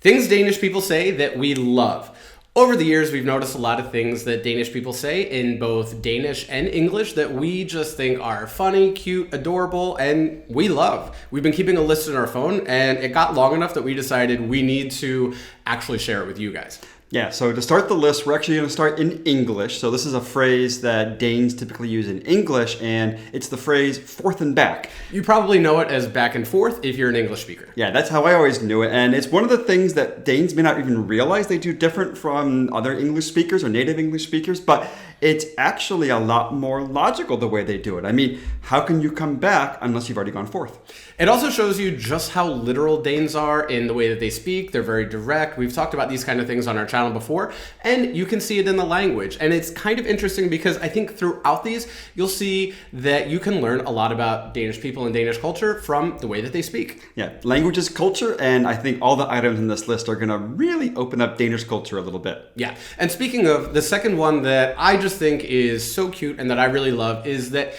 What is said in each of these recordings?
Things Danish people say that we love. Over the years, we've noticed a lot of things that Danish people say in both Danish and English that we just think are funny, cute, adorable, and we love. We've been keeping a list in our phone, and it got long enough that we decided we need to actually share it with you guys. Yeah, so to start the list, we're actually going to start in English. So this is a phrase that Danes typically use in English, and it's the phrase forth and back. You probably know it as back and forth if you're an English speaker. Yeah, that's how I always knew it. And it's one of the things that Danes may not even realize they do different from other English speakers or native English speakers, but it's actually a lot more logical the way they do it. I mean, how can you come back unless you've already gone forth? It also shows you just how literal Danes are in the way that they speak. They're very direct. We've talked about these kind of things on our channel before, and you can see it in the language. And it's kind of interesting because I think throughout these, you'll see that you can learn a lot about Danish people and Danish culture from the way that they speak. Yeah, language is culture, and I think all the items in this list are going to really open up Danish culture a little bit. Yeah, and speaking of, the second one that I just think is so cute and that I really love is that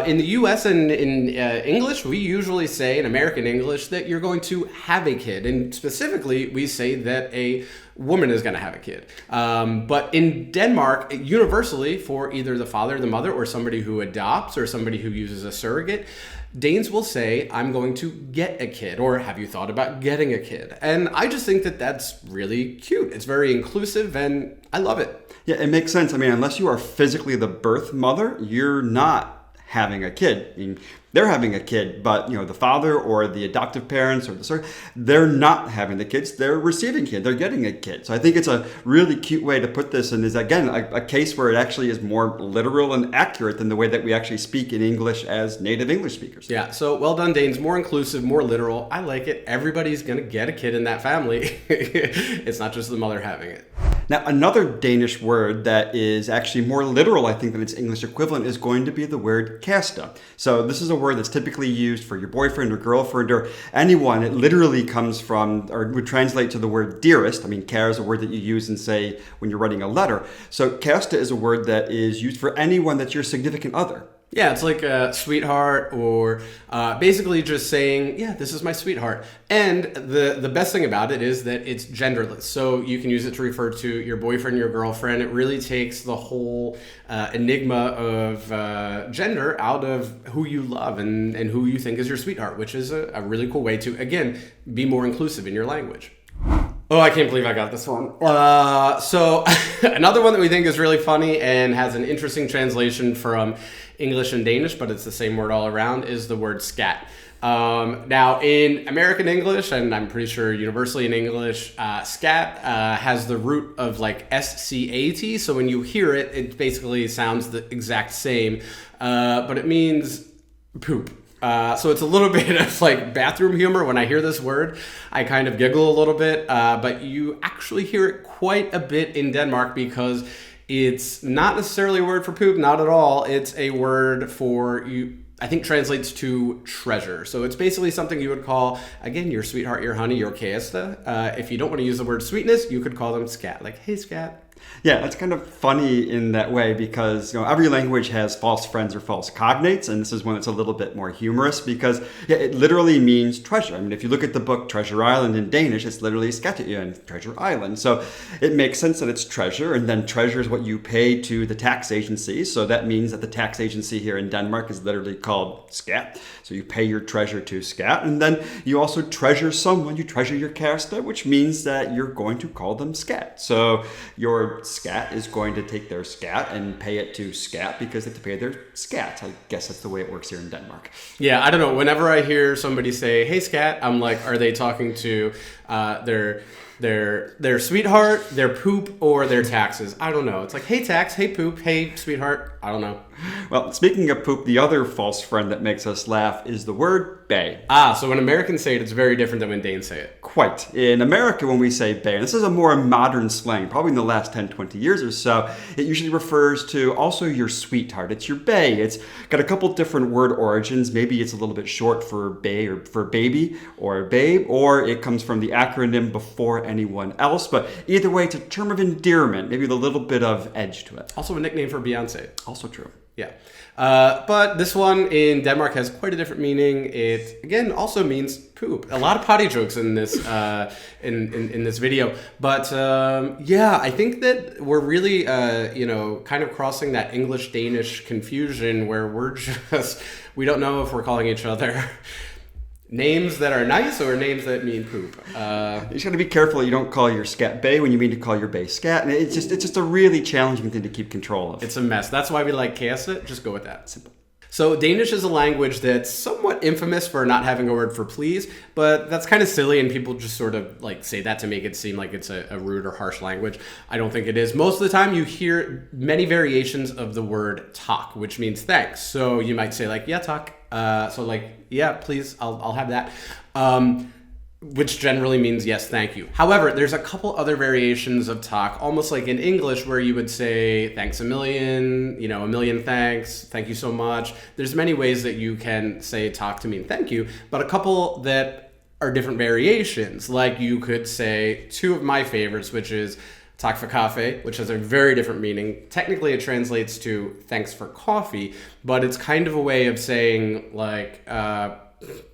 in the US and in English, we usually say in American English that you're going to have a kid. And specifically, we say that a woman is going to have a kid. But in Denmark, universally, for either the father, the mother, or somebody who adopts or somebody who uses a surrogate, Danes will say, I'm going to get a kid, or have you thought about getting a kid? And I just think that that's really cute. It's very inclusive, and I love it. Yeah, it makes sense. I mean, unless you are physically the birth mother, you're not having a kid. I mean, they're having a kid, but the father or the adoptive parents or the surrogate, they're not having the kids. They're receiving a kid. They're getting a kid. So I think it's a really cute way to put this, and is again a case where it actually is more literal and accurate than the way that we actually speak in English as native English speakers. Yeah. So well done, Danes. More inclusive, more literal. I like it. Everybody's gonna get a kid in that family. It's not just the mother having it. Now, another Danish word that is actually more literal, I think, than its English equivalent is going to be the word kæreste. So this is a word that's typically used for your boyfriend or girlfriend or anyone. It literally comes from, or would translate to the word dearest. I mean, kære is a word that you use in, say, when you're writing a letter. So kæreste is a word that is used for anyone that's your significant other. Yeah, it's like a sweetheart, or basically just saying, yeah, this is my sweetheart. And the best thing about it is that it's genderless. So you can use it to refer to your boyfriend, your girlfriend. It really takes the whole enigma of gender out of who you love and who you think is your sweetheart, which is a really cool way to, again, be more inclusive in your language. Oh, I can't believe I got this one. So another one that we think is really funny and has an interesting translation from English and Danish, but it's the same word all around, is the word scat. Now, in American English, and I'm pretty sure universally in English, scat has the root of like S-C-A-T. So when you hear it, it basically sounds the exact same, but it means poop. So it's a little bit of like bathroom humor. When I hear this word, I kind of giggle a little bit, but you actually hear it quite a bit in Denmark because it's not necessarily a word for poop, not at all. It's a word for, I think translates to treasure. So it's basically something you would call, again, your sweetheart, your honey, your kæreste. If you don't want to use the word sweetness, you could call them scat, like, hey, scat. Yeah, that's kind of funny in that way because every language has false friends or false cognates, and this is one that's a little bit more humorous because it literally means treasure. I mean, if you look at the book Treasure Island in Danish, it's literally Skatteøen, Treasure Island. So it makes sense that it's treasure, and then treasure is what you pay to the tax agency. So that means that the tax agency here in Denmark is literally called skat. So you pay your treasure to skat, and then you also treasure someone. You treasure your kæreste, which means that you're going to call them skat. So your scat is going to take their scat and pay it to scat because they have to pay their scat. I guess that's the way it works here in Denmark. Yeah, I don't know. Whenever I hear somebody say, hey, scat, I'm like, are they talking to their sweetheart, their poop, or their taxes? I don't know. It's like, hey, tax, hey, poop, hey, sweetheart. I don't know. Well, speaking of poop, the other false friend that makes us laugh is the word bae. So when Americans say it, it's very different than when Danes say it. Quite. In America, when we say bae, and this is a more modern slang, probably in the last 10, 20 years or so, it usually refers to also your sweetheart. It's your bae. It's got a couple different word origins. Maybe it's a little bit short for bae or for baby or babe, or it comes from the acronym before anyone else. But either way, it's a term of endearment, maybe with a little bit of edge to it. Also a nickname for Beyonce. Also true. Yeah. But this one in Denmark has quite a different meaning. It, again, also means poop. A lot of potty jokes in this in this video. But yeah, I think that we're really, kind of crossing that English-Danish confusion where we don't know if we're calling each other names that are nice or names that mean poop. You just got to be careful you don't call your scat bae when you mean to call your bae scat. And it's just a really challenging thing to keep control of. It's a mess. That's why we like chaos it. Just go with that. Simple. So Danish is a language that's somewhat infamous for not having a word for please, but that's kind of silly and people just sort of like say that to make it seem like it's a rude or harsh language. I don't think it is. Most of the time you hear many variations of the word tak, which means thanks. So you might say like, yeah, tak. So like, yeah, please, I'll have that. Which generally means yes, thank you. However, there's a couple other variations of tak, almost like in English, where you would say thanks a million, a million thanks, thank you so much. There's many ways that you can say tak to mean thank you, but a couple that are different variations. Like you could say two of my favorites, which is tak for kaffe, which has a very different meaning. Technically, it translates to thanks for coffee, but it's kind of a way of saying like,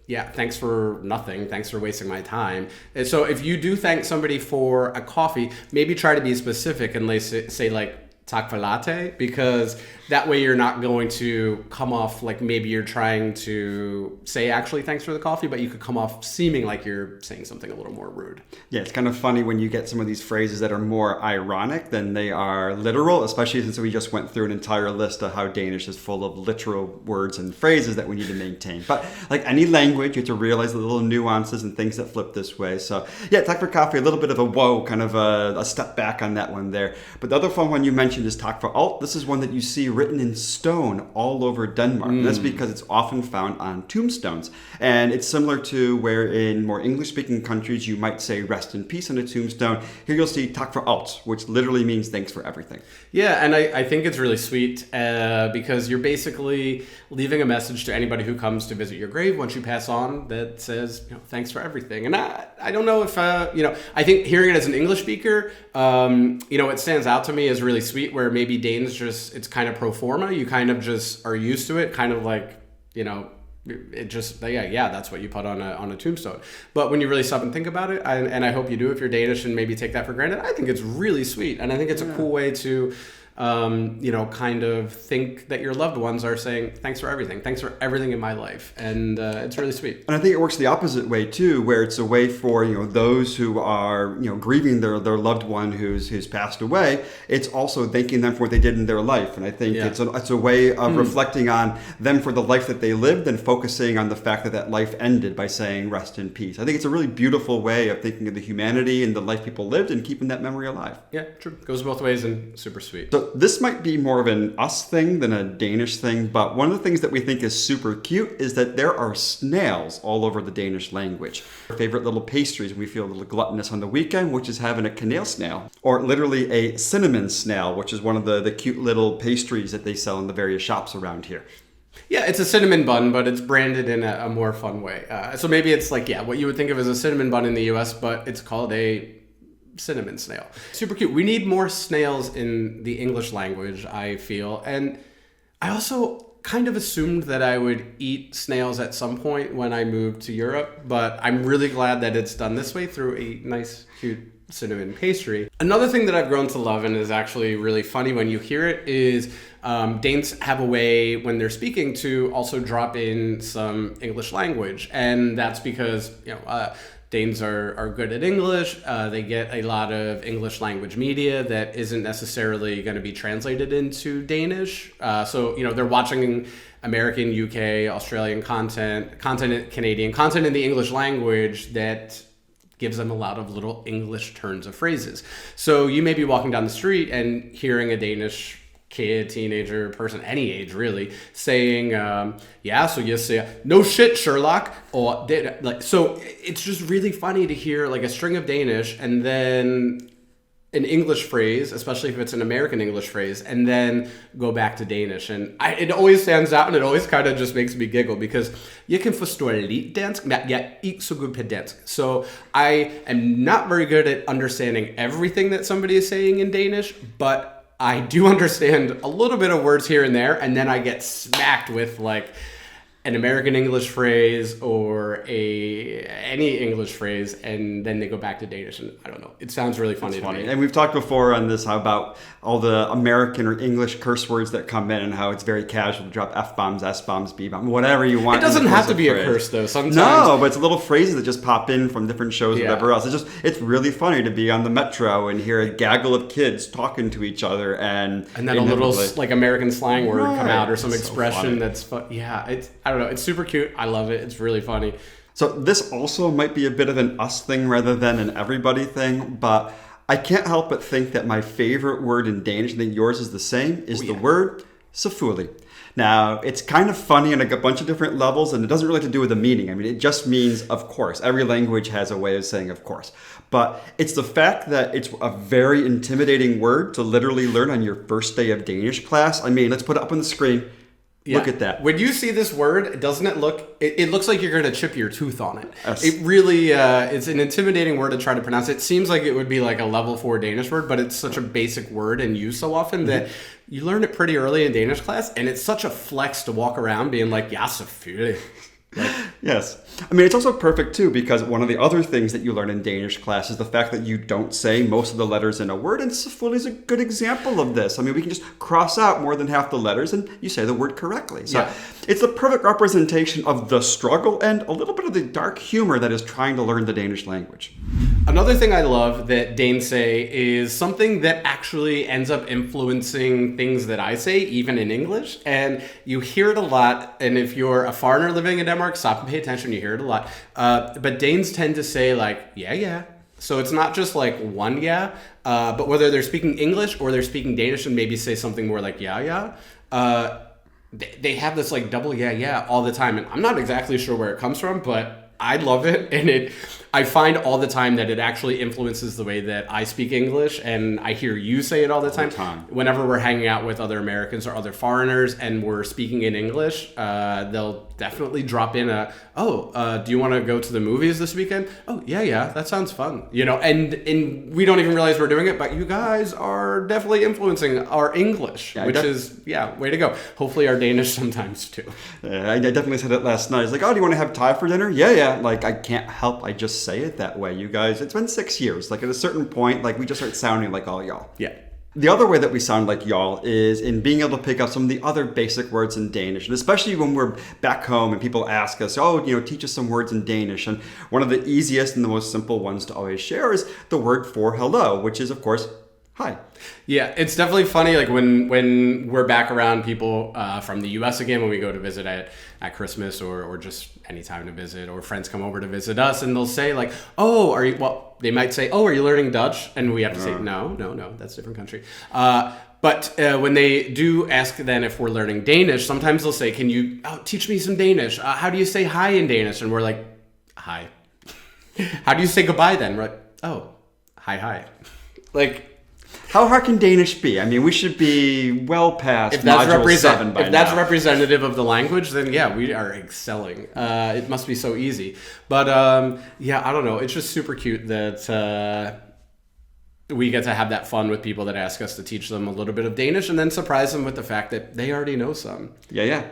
yeah, thanks for nothing. Thanks for wasting my time. And so if you do thank somebody for a coffee, maybe try to be specific and say like tak for latte, because that way you're not going to come off like maybe you're trying to say actually thanks for the coffee, but you could come off seeming like you're saying something a little more rude. Yeah, it's kind of funny when you get some of these phrases that are more ironic than they are literal, especially since we just went through an entire list of how Danish is full of literal words and phrases that we need to maintain. But like any language, you have to realize the little nuances and things that flip this way. So yeah, tak for coffee, a little bit of a whoa, kind of a step back on that one there. But the other fun one you mentioned is tak for alt. This is one that you see written in stone all over Denmark. And that's because it's often found on tombstones. And it's similar to where in more English-speaking countries you might say rest in peace on a tombstone. Here you'll see tak for alt, which literally means thanks for everything. Yeah, and I think it's really sweet because you're basically leaving a message to anybody who comes to visit your grave once you pass on that says, thanks for everything. And I don't know if, I think hearing it as an English speaker, it stands out to me as really sweet, where maybe Danes it's kind of pro forma. You kind of just are used to it, kind of like, it just, yeah, that's what you put on a tombstone. But when you really stop and think about it, and I hope you do if you're Danish and maybe take that for granted, I think it's really sweet. And I think it's a cool way to, kind of think that your loved ones are saying, thanks for everything in my life. And it's really sweet. And I think it works the opposite way too, where it's a way for, those who are, grieving their loved one who's passed away. It's also thanking them for what they did in their life. And I think it's a way of reflecting on them for the life that they lived and focusing on the fact that life ended by saying rest in peace. I think it's a really beautiful way of thinking of the humanity and the life people lived and keeping that memory alive. Yeah, true. Goes both ways and super sweet. So this might be more of an us thing than a Danish thing, but one of the things that we think is super cute is that there are snails all over the Danish language. Our favorite little pastries when we feel a little gluttonous on the weekend, which is having a kanel snail, or literally a cinnamon snail, which is one of the cute little pastries that they sell in the various shops around here. Yeah, it's a cinnamon bun, but it's branded in a more fun way. So maybe it's like, what you would think of as a cinnamon bun in the US, but it's called a cinnamon snail. Super cute. We need more snails in the English language, I feel. And I also kind of assumed that I would eat snails at some point when I moved to Europe, but I'm really glad that it's done this way through a nice, cute cinnamon pastry. Another thing that I've grown to love and is actually really funny when you hear it is Danes have a way when they're speaking to also drop in some English language. And that's because, Danes are good at English. They get a lot of English language media that isn't necessarily going to be translated into Danish. So they're watching American, UK, Australian content, Canadian content in the English language that gives them a lot of little English turns of phrases. So you may be walking down the street and hearing a Danish kid, teenager, person, any age really, saying, so you say, no shit, Sherlock, or so it's just really funny to hear like a string of Danish and then an English phrase, especially if it's an American English phrase, and then go back to Danish. And it always stands out, and it always kind of just makes me giggle, because jeg kan forstå lidt dansk, men jeg er ikke så god på dansk. So I am not very good at understanding everything that somebody is saying in Danish, but I do understand a little bit of words here and there, and then I get smacked with like an American English phrase or any English phrase, and then they go back to Danish, and I don't know. It sounds really funny to me. And we've talked before on this about all the American or English curse words that come in, and how it's very casual to drop F-bombs, S-bombs, B-bombs, whatever you want. It doesn't have to be a curse, though. Sometimes. No, but it's little phrases that just pop in from different shows, whatever else. It's really funny to be on the metro and hear a gaggle of kids talking to each other, and then a little like American slang word come out, or some expression so that's fun. Yeah, I don't know. It's super cute. I love it. It's really funny. So this also might be a bit of an us thing rather than an everybody thing, but I can't help but think that my favorite word in Danish, I think yours is the same, is the word selvfølgelig. Now, it's kind of funny on a bunch of different levels, and it doesn't really have to do with the meaning. I mean, it just means of course. Every language has a way of saying of course. But it's the fact that it's a very intimidating word to literally learn on your first day of Danish class. I mean, let's put it up on the screen. Yeah. Look at that. When you see this word, doesn't it look... It looks like you're going to chip your tooth on it. Yes. It really... it's an intimidating word to try to pronounce. It seems like it would be like a level 4 Danish word, but it's such a basic word and used so often that you learn it pretty early in Danish class, and it's such a flex to walk around being like, ja, selvfølgelig. Yes. I mean, it's also perfect too, because one of the other things that you learn in Danish class is the fact that you don't say most of the letters in a word, and selvfølgelig is a good example of this. I mean, we can just cross out more than half the letters and you say the word correctly. So it's the perfect representation of the struggle and a little bit of the dark humor that is trying to learn the Danish language. Another thing I love that Danes say is something that actually ends up influencing things that I say, even in English. And you hear it a lot. And if you're a foreigner living in Denmark, stop and pay attention. You hear it a lot. But Danes tend to say like, yeah, yeah. So it's not just like one yeah, but whether they're speaking English or they're speaking Danish and maybe say something more like yeah, yeah. They have this like double yeah, yeah all the time. And I'm not exactly sure where it comes from, but I love it. And I find all the time that it actually influences the way that I speak English, and I hear you say it all the time. Whenever we're hanging out with other Americans or other foreigners and we're speaking in English, they'll definitely drop in do you want to go to the movies this weekend? Oh, yeah, yeah, that sounds fun. You know, and we don't even realize we're doing it, but you guys are definitely influencing our English, which is, way to go. Hopefully our Danish sometimes too. I definitely said it last night. It's like, oh, do you want to have Thai for dinner? Yeah, yeah. Like, I can't help. I just say it that way, you guys. It's been 6 years. Like, at a certain point, like, we just start sounding like all y'all. Yeah. The other way that we sound like y'all is in being able to pick up some of the other basic words in Danish. And especially when we're back home and people ask us, teach us some words in Danish. And one of the easiest and the most simple ones to always share is the word for hello, which is, of course, hi. Yeah, it's definitely funny, like when we're back around people from the U.S. again, when we go to visit at Christmas or just any time to visit, or friends come over to visit us, and they'll say like, they might say, are you learning Dutch? And we have to say, no, that's a different country. But when they do ask then if we're learning Danish, sometimes they'll say, can you teach me some Danish? How do you say hi in Danish? And we're like, hi. How do you say goodbye then? We're like, oh, hi. Like, how hard can Danish be? I mean, we should be well past module 7 by now. If that's representative of the language, then yeah, we are excelling. It must be so easy. But I don't know. It's just super cute that we get to have that fun with people that ask us to teach them a little bit of Danish and then surprise them with the fact that they already know some. Yeah.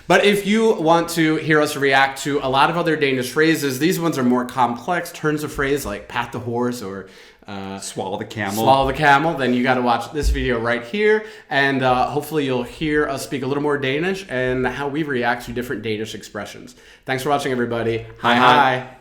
But if you want to hear us react to a lot of other Danish phrases, these ones are more complex turns of phrase, like pat the horse or swallow the camel, then you got to watch this video right here, and hopefully you'll hear us speak a little more Danish and how we react to different Danish expressions. Thanks for watching, everybody. Hi.